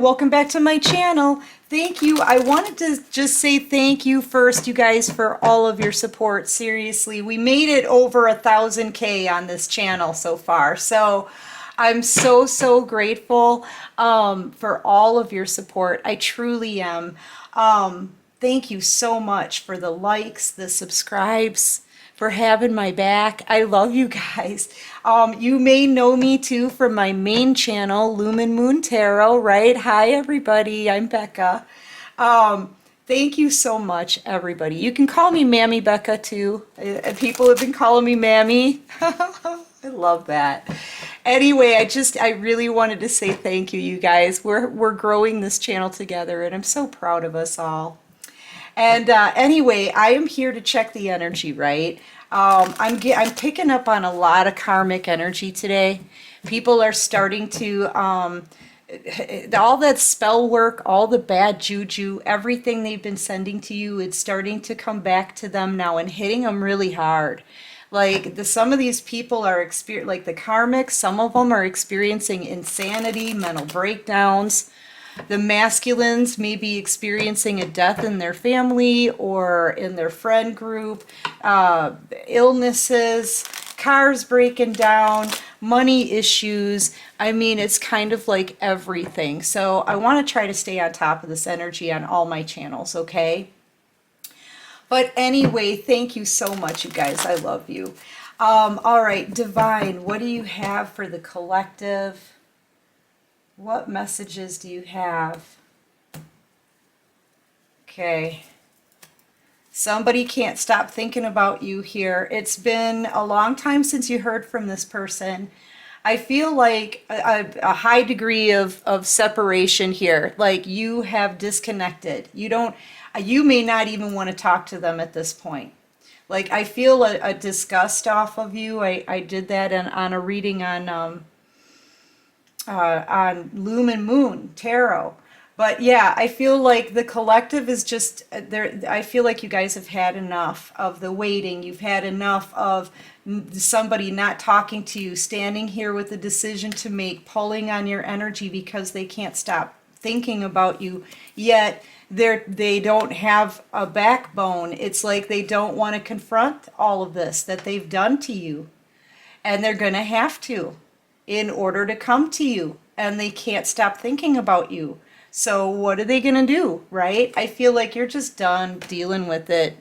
welcome back to my channel. Thank you. I wanted to just say thank you first, you guys, for all of your support. Seriously, we made it over 1,000K on this channel so far. So I'm so grateful for all of your support. I truly am. Thank you so much for the likes, the subscribes, for having my back. I love you guys. You may know me too from my main channel, Lumen Moon Tarot, right? Hi everybody, I'm Becca. Thank you so much, everybody. You can call me Mammy Becca too. People have been calling me Mammy. I love that. Anyway, I really wanted to say thank you, you guys. We're growing this channel together, and I'm so proud of us all. And anyway, I am here to check the energy, right? I'm picking up on a lot of karmic energy today. People are starting to, all that spell work, all the bad juju, everything they've been sending to you, it's starting to come back to them now and hitting them really hard. Like some of these people are like the karmic, some of them are experiencing insanity, mental breakdowns. The masculines may be experiencing a death in their family or in their friend group, illnesses, cars breaking down, money issues. I mean, it's kind of like everything. So I want to try to stay on top of this energy on all my channels, okay? But anyway, thank you so much, you guys. I love you. All right, Divine, what do you have for the collective? What messages do you have? Okay. Somebody can't stop thinking about you here. It's been a long time since you heard from this person. I feel like a high degree of separation here. Like you have disconnected. You may not even want to talk to them at this point. Like I feel a disgust off of you. I did that on a reading on Lumen Moon Tarot. But yeah, I feel like the collective is just there. I feel like you guys have had enough of the waiting. You've had enough of somebody not talking to you, standing here with a decision to make, pulling on your energy because they can't stop thinking about you. Yet they don't have a backbone. It's like they don't want to confront all of this that they've done to you. And they're going to have to in order to come to you. And they can't stop thinking about you. So what are they going to do, right? I feel like you're just done dealing with it.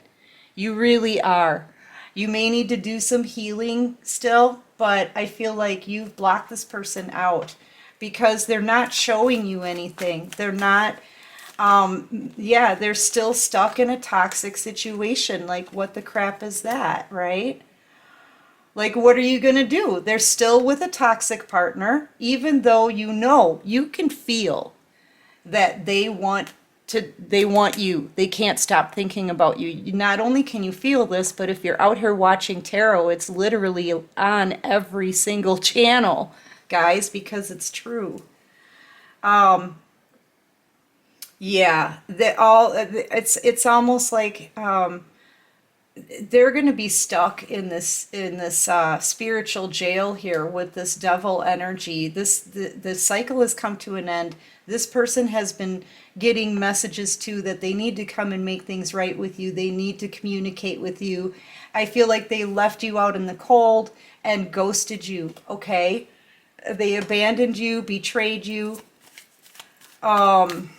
You really are. You may need to do some healing still, but I feel like you've blocked this person out because they're not showing you anything. They're not, yeah, they're still stuck in a toxic situation. Like, what the crap is that, right? Like, what are you going to do? They're still with a toxic partner, even though you can feel that they want you. They can't stop thinking about you. Not only can you feel this, but if you're out here watching tarot, it's literally on every single channel, guys, because it's true. Yeah, it's almost like they're going to be stuck in this spiritual jail here with this devil energy. The cycle has come to an end. This person has been getting messages too that they need to come and make things right with you. They need to communicate with you. I feel like they left you out in the cold and ghosted you, okay? They abandoned you, betrayed you. And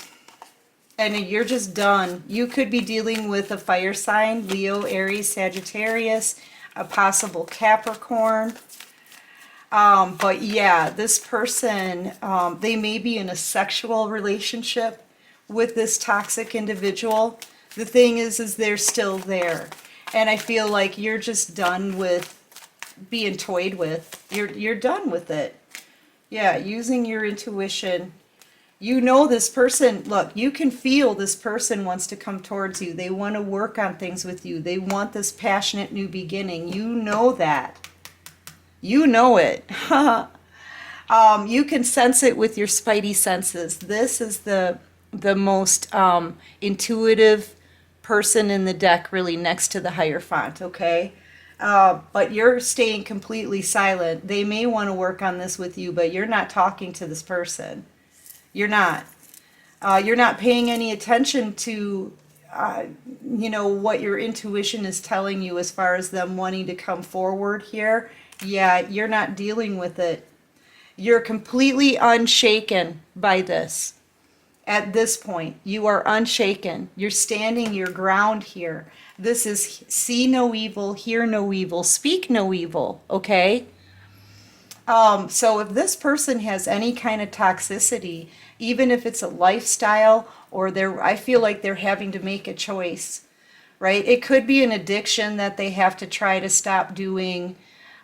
you're just done. You could be dealing with a fire sign, Leo, Aries, Sagittarius, a possible Capricorn. But yeah, this person, they may be in a sexual relationship with this toxic individual. The thing is they're still there. And I feel like you're just done with being toyed with. You're done with it. Yeah, using your intuition. You know this person, look, you can feel this person wants to come towards you. They want to work on things with you. They want this passionate new beginning. You know that. You know it. You can sense it with your spidey senses. This is the most intuitive person in the deck, really, next to the Hierophant, okay? But you're staying completely silent. They may want to work on this with you, but you're not talking to this person. You're not. You're not paying any attention to, uh, what your intuition is telling you as far as them wanting to come forward here. Yeah, you're not dealing with it. You're completely unshaken by this. At this point, you are unshaken. You're standing your ground here. This is see no evil, hear no evil, speak no evil, okay? So if this person has any kind of toxicity, even if it's a lifestyle or I feel like they're having to make a choice, right? It could be an addiction that they have to try to stop doing.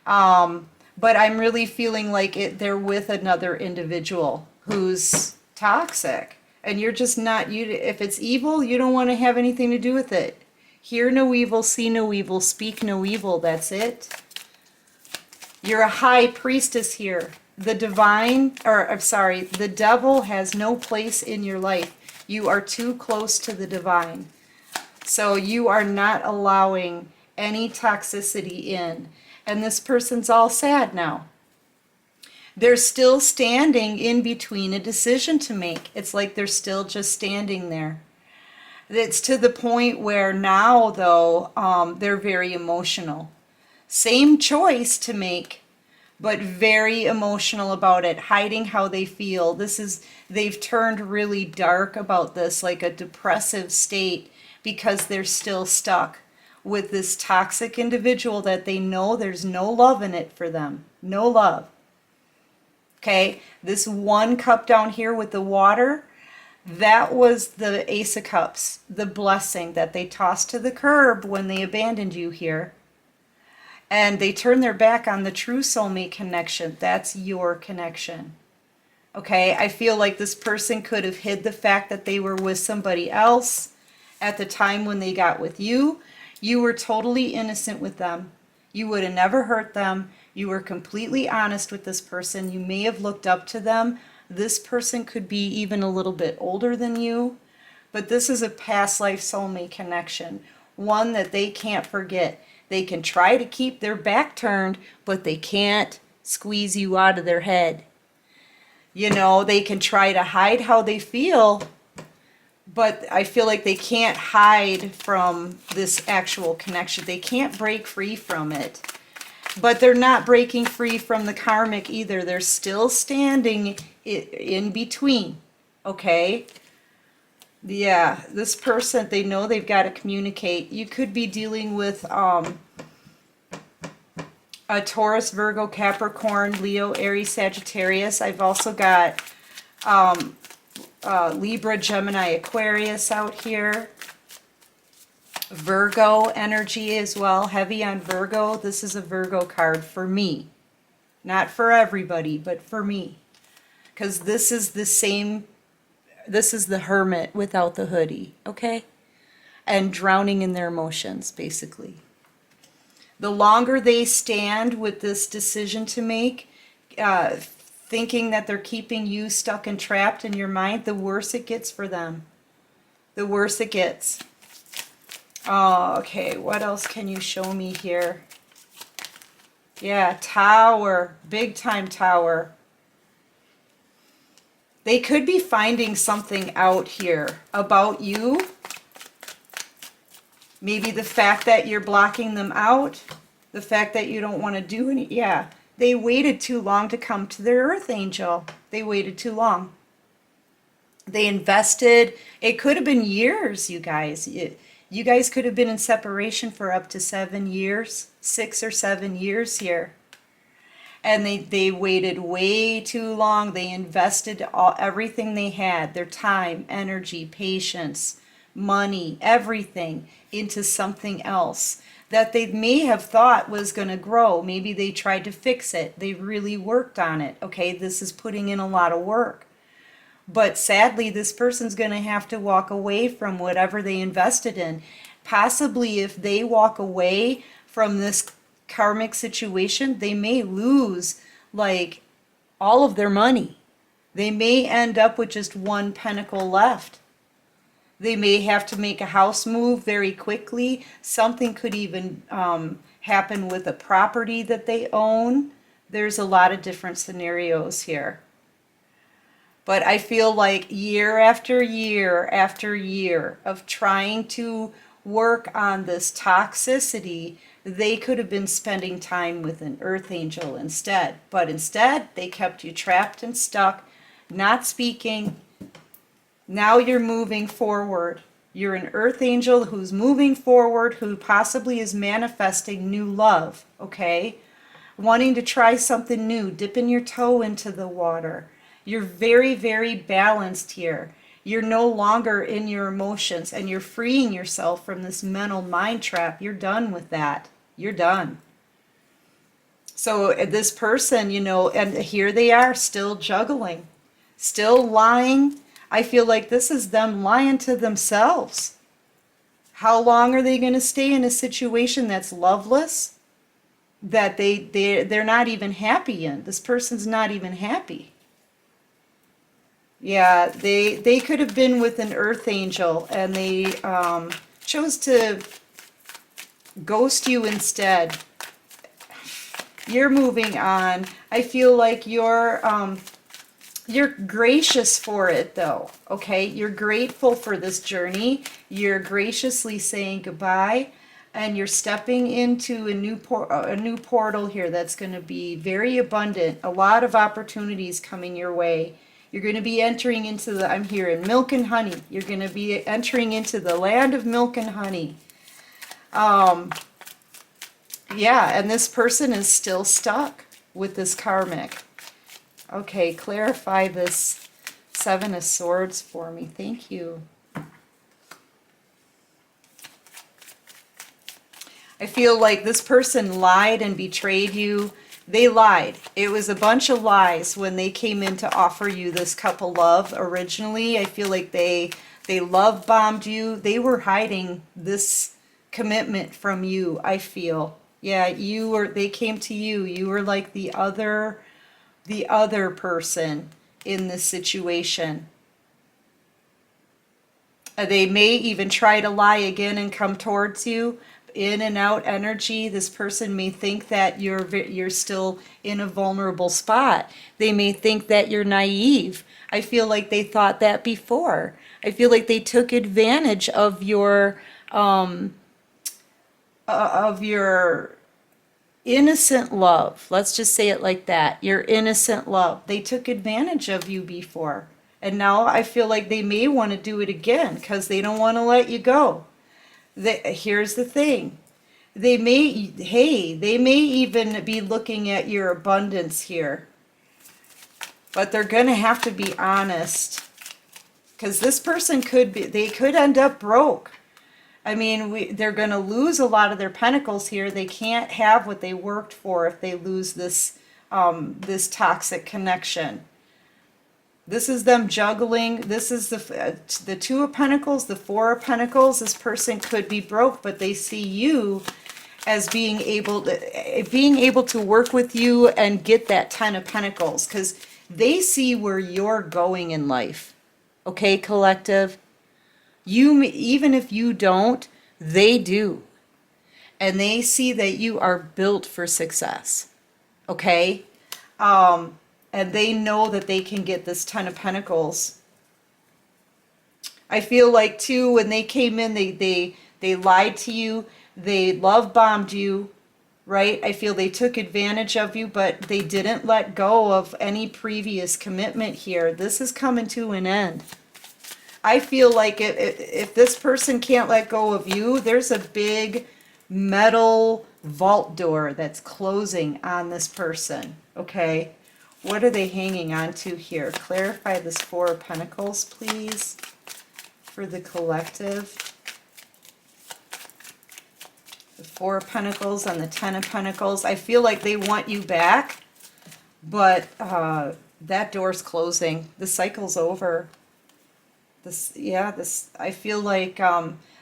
But I'm really feeling like they're with another individual who's toxic. And you're just not, if it's evil, you don't want to have anything to do with it. Hear no evil, see no evil, speak no evil. That's it. You're a high priestess here. The devil has no place in your life. You are too close to the divine. So you are not allowing any toxicity in. And this person's all sad now. They're still standing in between a decision to make. It's like they're still just standing there. It's to the point where now, though, they're very emotional. Same choice to make, but very emotional about it, hiding how they feel. They've turned really dark about this, like a depressive state, because they're still stuck with this toxic individual that they know there's no love in it for them. No love. Okay, this 1 cup down here with the water, that was the Ace of Cups, the blessing that they tossed to the curb when they abandoned you here. And they turned their back on the true soulmate connection. That's your connection. Okay, I feel like this person could have hid the fact that they were with somebody else at the time when they got with you. You were totally innocent with them. You would have never hurt them. You were completely honest with this person. You may have looked up to them. This person could be even a little bit older than you. But this is a past life soulmate connection. One that they can't forget. They can try to keep their back turned, but they can't squeeze you out of their head. They can try to hide how they feel, but I feel like they can't hide from this actual connection. They can't break free from it. But they're not breaking free from the karmic either. They're still standing in between. Okay? Yeah, this person, they know they've got to communicate. You could be dealing with a Taurus, Virgo, Capricorn, Leo, Aries, Sagittarius. I've also got Libra, Gemini, Aquarius out here. Virgo energy as well, heavy on Virgo. This is a Virgo card for me. Not for everybody, but for me. Because this is the hermit without the hoodie, okay? And drowning in their emotions, basically. The longer they stand with this decision to make, thinking that they're keeping you stuck and trapped in your mind, the worse it gets for them. The worse it gets. Oh, okay, what else can you show me here? Yeah, Tower, big time Tower. They could be finding something out here about you. Maybe the fact that you're blocking them out, the fact that you don't want to do any, yeah. They waited too long to come to their earth angel. They waited too long. They invested, it could have been years, you guys. You guys could have been in separation for up to 7 years, 6 or 7 years here. And they waited way too long. They invested everything they had, their time, energy, patience, money, everything into something else that they may have thought was going to grow. Maybe they tried to fix it. They really worked on it. Okay, this is putting in a lot of work. But sadly, this person's going to have to walk away from whatever they invested in. Possibly if they walk away from this karmic situation, they may lose like all of their money. They may end up with just 1 pentacle left. They may have to make a house move very quickly. Something could even happen with a property that they own. There's a lot of different scenarios here. But I feel like year after year after year of trying to work on this toxicity, they could have been spending time with an earth angel instead. But instead, they kept you trapped and stuck, not speaking. Now you're moving forward. You're an earth angel who's moving forward, who possibly is manifesting new love, okay? Wanting to try something new, dipping your toe into the water. You're very, very balanced here. You're no longer in your emotions and you're freeing yourself from this mental mind trap. You're done with that. You're done. So this person, and here they are still juggling, still lying. I feel like this is them lying to themselves. How long are they going to stay in a situation that's loveless, that they're not even happy in? This person's not even happy. Yeah, they could have been with an earth angel and they chose to ghost you instead. You're moving on. I feel like you're gracious for it though, okay? You're grateful for this journey. You're graciously saying goodbye and you're stepping into a new portal here that's going to be very abundant. A lot of opportunities coming your way. You're going to be entering into I'm hearing milk and honey. You're going to be entering into the land of milk and honey. Yeah, and this person is still stuck with this karmic. Okay, clarify this Seven of Swords for me. Thank you. I feel like this person lied and betrayed you. They lied. It was a bunch of lies when they came in to offer you this cup of love originally. I feel like they love bombed you. They were hiding this commitment from you, I feel. Yeah, they came to you. You were like the other person in this situation. They may even try to lie again and come towards you. In and out energy, this person may think that you're still in a vulnerable spot. They may think that you're naive. I feel like they thought that before. I feel like they took advantage of your innocent love. Let's just say it like that. Your innocent love. They took advantage of you before. And now I feel like they may want to do it again because they don't want to let you go. Here's the thing. They may even be looking at your abundance here. But they're going to have to be honest. Because this person they could end up broke. I mean, they're going to lose a lot of their pentacles here. They can't have what they worked for if they lose this toxic connection. This is them juggling. This is the Two of Pentacles, the Four of Pentacles. This person could be broke, but they see you as being able to work with you and get that Ten of Pentacles because they see where you're going in life. Okay, collective? Even if you don't, they do. And they see that you are built for success. Okay? And they know that they can get this Ten of Pentacles. I feel like too, when they came in, they lied to you, they love bombed you, right? I feel they took advantage of you, but they didn't let go of any previous commitment here. This is coming to an end. I feel like if this person can't let go of you, there's a big metal vault door that's closing on this person, okay? What are they hanging on to here? Clarify this Four of Pentacles, please, for the collective. The Four of Pentacles and the Ten of Pentacles. I feel like they want you back, but that door's closing. The cycle's over. I feel like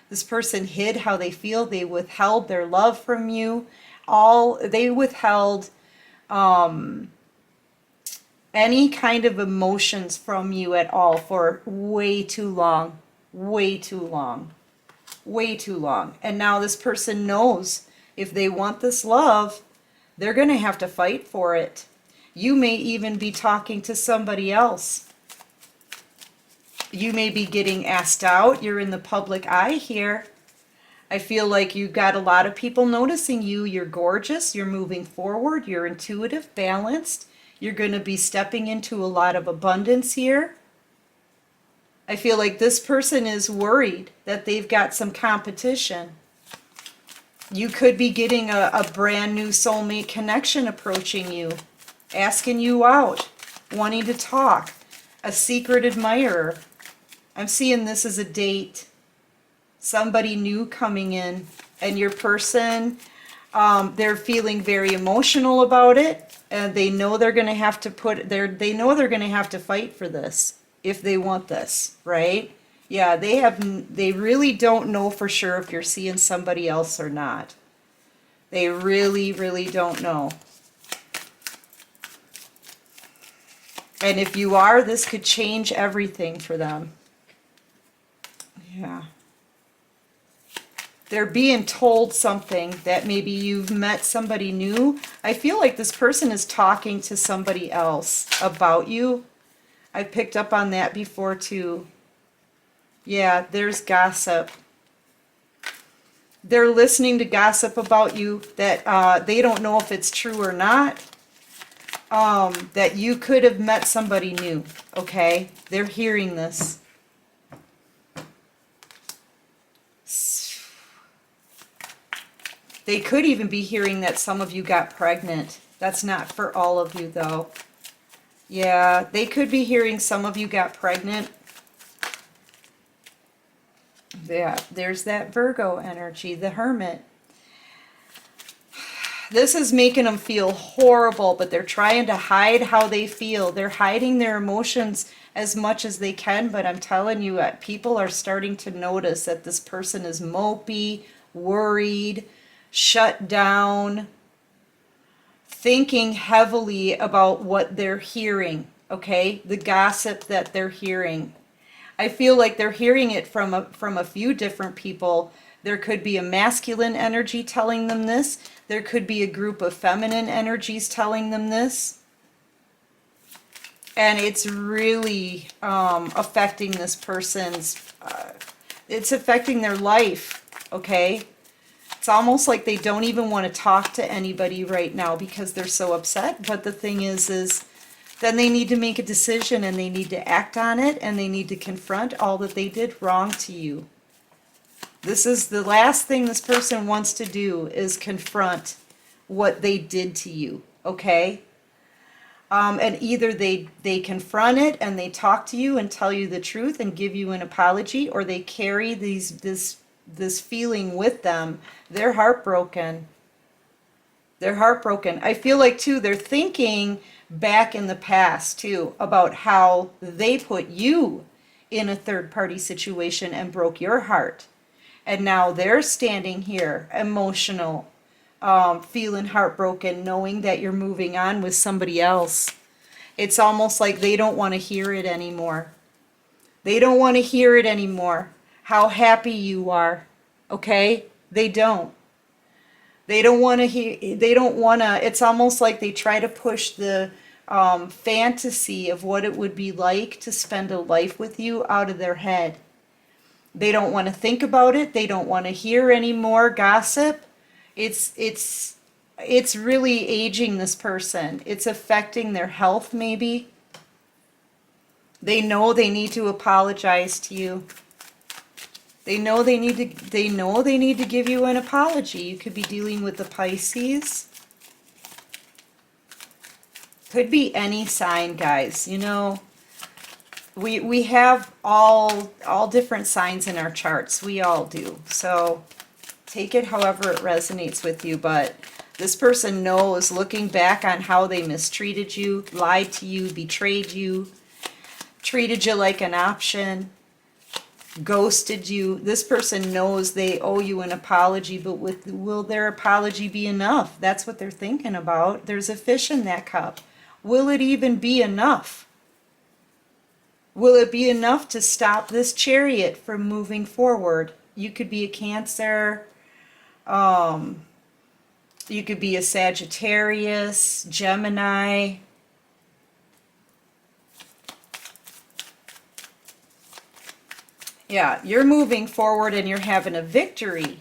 this person hid how they feel. They withheld their love from you. They withheld any kind of emotions from you at all for way too long. Way too long. Way too long. And now this person knows if they want this love, they're going to have to fight for it. You may even be talking to somebody else. You may be getting asked out. You're in the public eye here. I feel like you've got a lot of people noticing you. You're gorgeous. You're moving forward. You're intuitive, balanced. You're going to be stepping into a lot of abundance here. I feel like this person is worried that they've got some competition. You could be getting a brand new soulmate connection approaching you, asking you out, wanting to talk, a secret admirer. I'm seeing this as a date. Somebody new coming in, and your person, they're feeling very emotional about it, and they know they're going to have to they know they're going to have to fight for this if they want this, right? Yeah, they really don't know for sure if you're seeing somebody else or not. They really, really don't know. And if you are, this could change everything for them. Yeah. They're being told something that maybe you've met somebody new. I feel like this person is talking to somebody else about you. I picked up on that before too. Yeah, there's gossip. They're listening to gossip about you that they don't know if it's true or not. That you could have met somebody new, okay? They're hearing this. They could even be hearing that some of you got pregnant. That's not for all of you, though. Yeah, they could be hearing some of you got pregnant. Yeah, there's that Virgo energy, the Hermit. This is making them feel horrible, but they're trying to hide how they feel. They're hiding their emotions as much as they can, but I'm telling you, people are starting to notice that this person is mopey, worried, shut down, thinking heavily about what they're hearing, okay? The gossip that they're hearing. I feel like they're hearing it from a few different people. There could be a masculine energy telling them this. There could be a group of feminine energies telling them this. And it's really affecting this person's, it's affecting their life, okay? It's almost like they don't even want to talk to anybody right now because they're so upset. But the thing is then they need to make a decision and they need to act on it and they need to confront all that they did wrong to you. This is the last thing this person wants to do is confront what they did to you, okay? And either they confront it and they talk to you and tell you the truth and give you an apology, or they carry this feeling with them. They're heartbroken. They're heartbroken. I feel like, too, they're thinking back in the past, too, about how they put you in a third-party situation and broke your heart. And now they're standing here, emotional, feeling heartbroken, knowing that you're moving on with somebody else. It's almost like they don't want to hear it anymore. They don't want to hear it anymore, how happy you are, okay? They don't. They don't want to hear, it's almost like they try to push the fantasy of what it would be like to spend a life with you out of their head. They don't want to think about it. They don't want to hear any more gossip. It's really aging this person. It's affecting their health, maybe. They know they need to apologize to you. They know they need to give you an apology. You could be dealing with the Pisces. Could be any sign, guys. You know, we have all different signs in our charts. We all do. So take it however it resonates with you. But this person knows, looking back on how they mistreated you, lied to you, betrayed you, treated you like an option, ghosted you. This person knows they owe you an apology, but will their apology be enough? That's what they're thinking about. There's a fish in that cup. Will it even be enough? Will it be enough to stop this chariot from moving forward? You could be a Cancer. You could be a Sagittarius, Gemini. Yeah, you're moving forward and you're having a victory.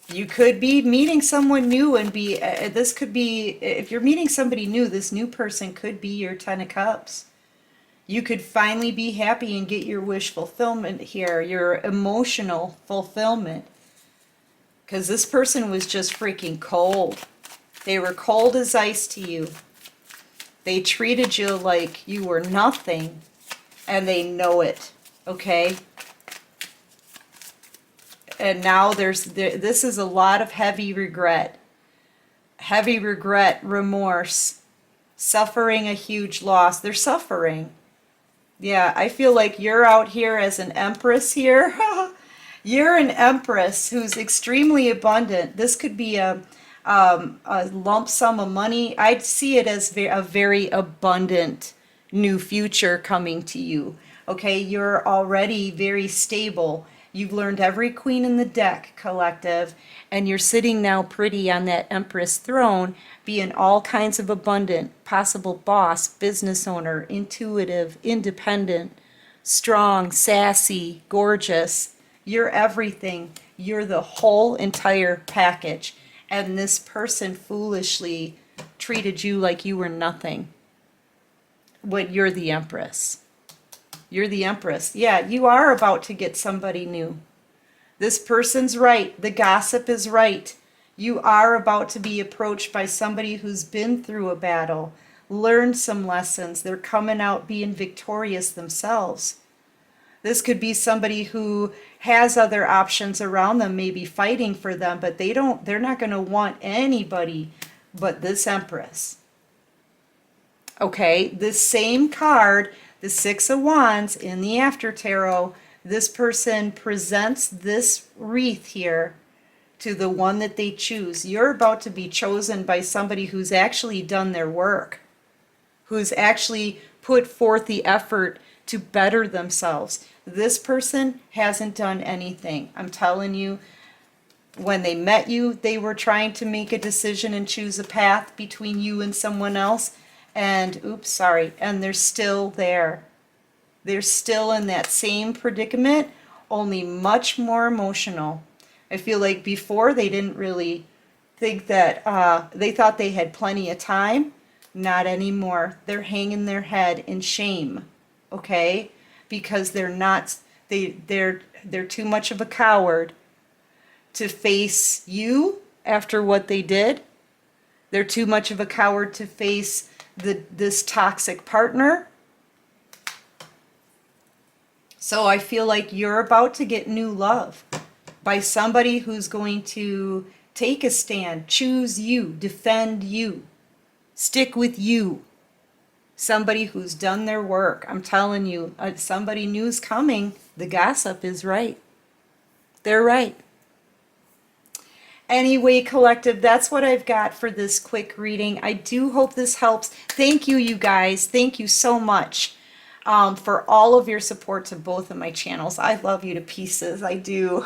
You could be meeting someone new and be, this could be, if you're meeting somebody new, this new person could be your Ten of Cups. You could finally be happy and get your wish fulfillment here, your emotional fulfillment. Because this person was just freaking cold. They were cold as ice to you. They treated you like you were nothing, and they know it, okay? And now this is a lot of heavy regret, remorse, suffering a huge loss. They're suffering. Yeah, I feel like you're out here as an empress here. You're an empress who's extremely abundant. This could be a lump sum of money. I'd see it as a very abundant new future coming to you. Okay, you're already very stable. You've learned every queen in the deck, collective, and you're sitting now pretty on that Empress throne, being all kinds of abundant, possible boss, business owner, intuitive, independent, strong, sassy, gorgeous. You're everything. You're the whole entire package. And this person foolishly treated you like you were nothing. When you're the Empress. You're the Empress. Yeah, you are about to get somebody new. This person's right. The gossip is right. You are about to be approached by somebody who's been through a battle, learned some lessons. They're coming out being victorious themselves. This could be somebody who has other options around them, maybe fighting for them, but they're not going to want anybody but this Empress. Okay, this same card, the Six of Wands in the After Tarot, this person presents this wreath here to the one that they choose. You're about to be chosen by somebody who's actually done their work, who's actually put forth the effort to better themselves. This person hasn't done anything. I'm telling you, when they met you, they were trying to make a decision and choose a path between you and someone else. And, and they're still there. They're still in that same predicament, only much more emotional. I feel like before they didn't really think that, they thought they had plenty of time. Not anymore. They're hanging their head in shame, okay? Because they're too much of a coward to face you after what they did. They're too much of a coward to face this toxic partner. So I feel like you're about to get new love by somebody who's going to take a stand, choose you, defend you, stick with you. Somebody who's done their work. I'm telling you, somebody new's coming. The gossip is right. They're right. Anyway, collective, that's what I've got for this quick reading. I do hope this helps. Thank you, you guys. Thank you so much for all of your support to both of my channels. I love you to pieces. I do.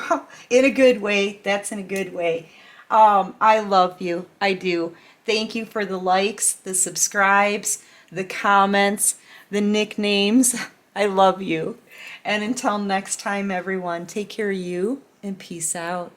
In a good way. That's in a good way. I love you. I do. Thank you for the likes, the subscribes, the comments, the nicknames. I love you. And until next time, everyone, take care of you and peace out.